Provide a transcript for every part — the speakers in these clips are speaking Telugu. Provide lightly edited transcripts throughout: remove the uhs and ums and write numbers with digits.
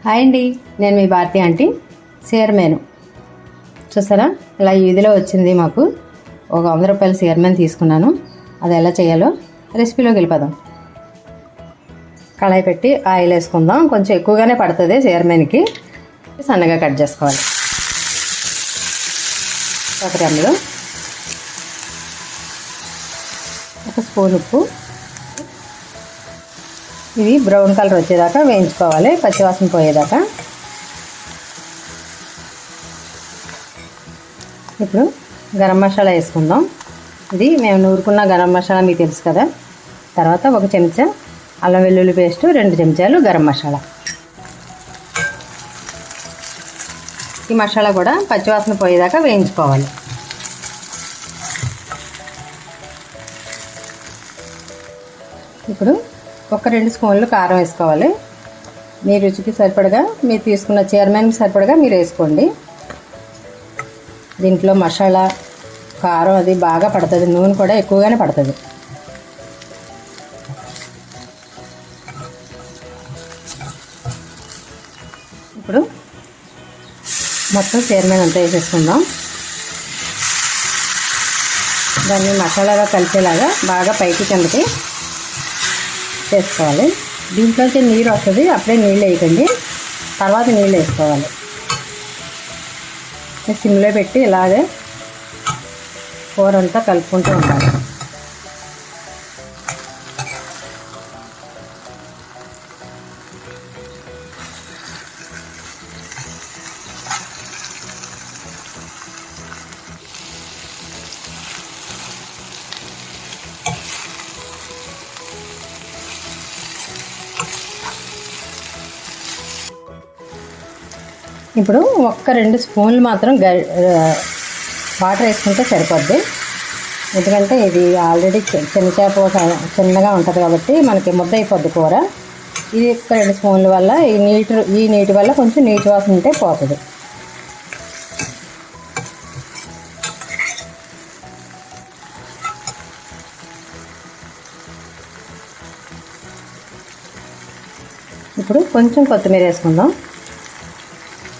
హాయ్ అండి, నేను మీ భారతి ఆంటీ. చైర్మన్ చూసారా, ఇలా ఈ విధిలో వచ్చింది. మాకు ఒక 100 రూపాయల చైర్మన్ తీసుకున్నాను. అది ఎలా చేయాలో రెసిపీలోకి వెళ్ళిపోదాం. కళాయి పెట్టి ఆయిల్ వేసుకుందాం. కొంచెం ఎక్కువగానే పడుతుంది చైర్మన్కి. సన్నగా కట్ చేసుకోవాలి. ఒక గ్రాములు, ఒక స్పూన్ ఉప్పు. ఇవి బ్రౌన్ కలర్ వచ్చేదాకా వేయించుకోవాలి, పచ్చివాసన పోయేదాకా. ఇప్పుడు గరం మసాలా వేసుకుందాం. ఇది మేము నూరుకున్న గరం మసాలా మీకు తెలుసు కదా. తర్వాత ఒక చెంచా అల్లం వెల్లుల్లి పేస్ట్, 2 చెంచాలు గరం మసాలా. ఈ మసాలా కూడా పచ్చివాసన పోయేదాకా వేయించుకోవాలి. ఇప్పుడు ఒక 2 స్పూన్లు కారం వేసుకోవాలి. మీ రుచికి సరిపడగా, మీరు తీసుకున్న చైర్మన్కి సరిపడగా మీరు వేసుకోండి. దీంట్లో మసాలా కారం అది బాగా పడుతుంది, నూనె కూడా ఎక్కువగానే పడుతుంది. ఇప్పుడు మొత్తం చైర్మన్ అంతా వేసేసుకుందాం. దాన్ని మసాలాగా కలిసేలాగా బాగా పైకి కిందకి వేసుకోవాలి. దీంట్లోకి నీరు వస్తుంది, అప్పుడే నీళ్ళు వేయకండి, తర్వాత నీళ్ళు వేసుకోవాలి. సిమ్లో పెట్టి ఇలాగే కూర అంతా కలుపుకుంటూ ఉండాలి. ఇప్పుడు ఒక్క 2 స్పూన్లు మాత్రం వాటర్ వేసుకుంటే సరిపోద్ది. ఎందుకంటే ఇది ఆల్రెడీ చెంచాప చిన్నగా ఉంటుంది కాబట్టి మనకి ముద్ద అయిపోద్ది కూర. ఇది ఒక్క 2 స్పూన్ల వల్ల ఈ నీటి వల్ల కొంచెం నీటి వాసన ఉంటే పోతుంది. ఇప్పుడు కొంచెం కొత్తిమీర వేసుకుందాం.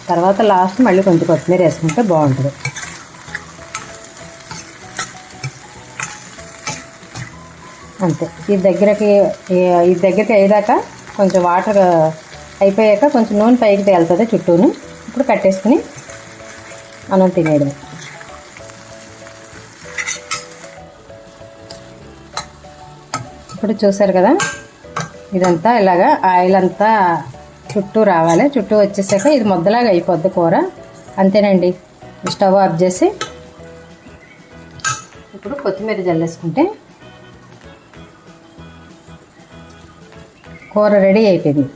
తర్వాత లాస్ట్ మళ్ళీ కొంచెం కొత్తిమీర వేసుకుంటే బాగుంటుంది. అంతే. ఈ దగ్గరికి అయ్యేదాకా కొంచెం వాటర్ అయిపోయాక కొంచెం నూనె పైకి తేలుతుంది చుట్టూను. ఇప్పుడు కట్టేసుకుని అన్నం తినేయడం. ఇప్పుడు చూసారు కదా, ఇదంతా ఇలాగా ఆయిల్ అంతా చుట్టూ రావాలి. చుట్టూ వచ్చేసాక ఇది ముద్దలాగా అయిపోద్ది కూర. అంతేనండి. స్టవ్ ఆఫ్ చేసి ఇప్పుడు కొత్తిమీర జల్లేసుకుంటే కూర రెడీ అయిపోయింది.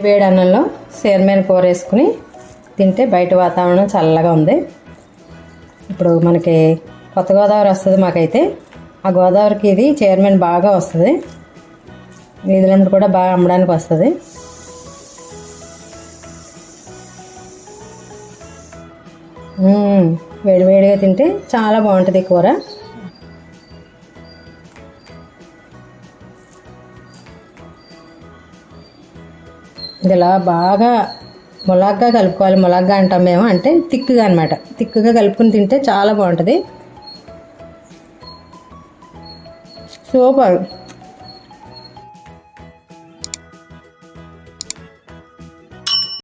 వేడి అన్నంలో చైర్మన్ కూర వేసుకుని తింటే బయట వాతావరణం చల్లగా ఉంది. ఇప్పుడు మనకి కొత్త గోదావరి వస్తుంది మాకైతే. ఆ గోదావరికి ఇది చైర్మన్ బాగా వస్తుంది. వీధులంటే కూడా బాగా అమ్మడానికి వస్తుంది. వేడివేడిగా తింటే చాలా బాగుంటుంది కూర. ఇలా బాగా ములగ్గా కలుపుకోవాలి. ములగ్గా అంటాం మేము, అంటే తిక్కుగా అనమాట. తిక్కుగా కలుపుకుని తింటే చాలా బాగుంటుంది. సూపర్.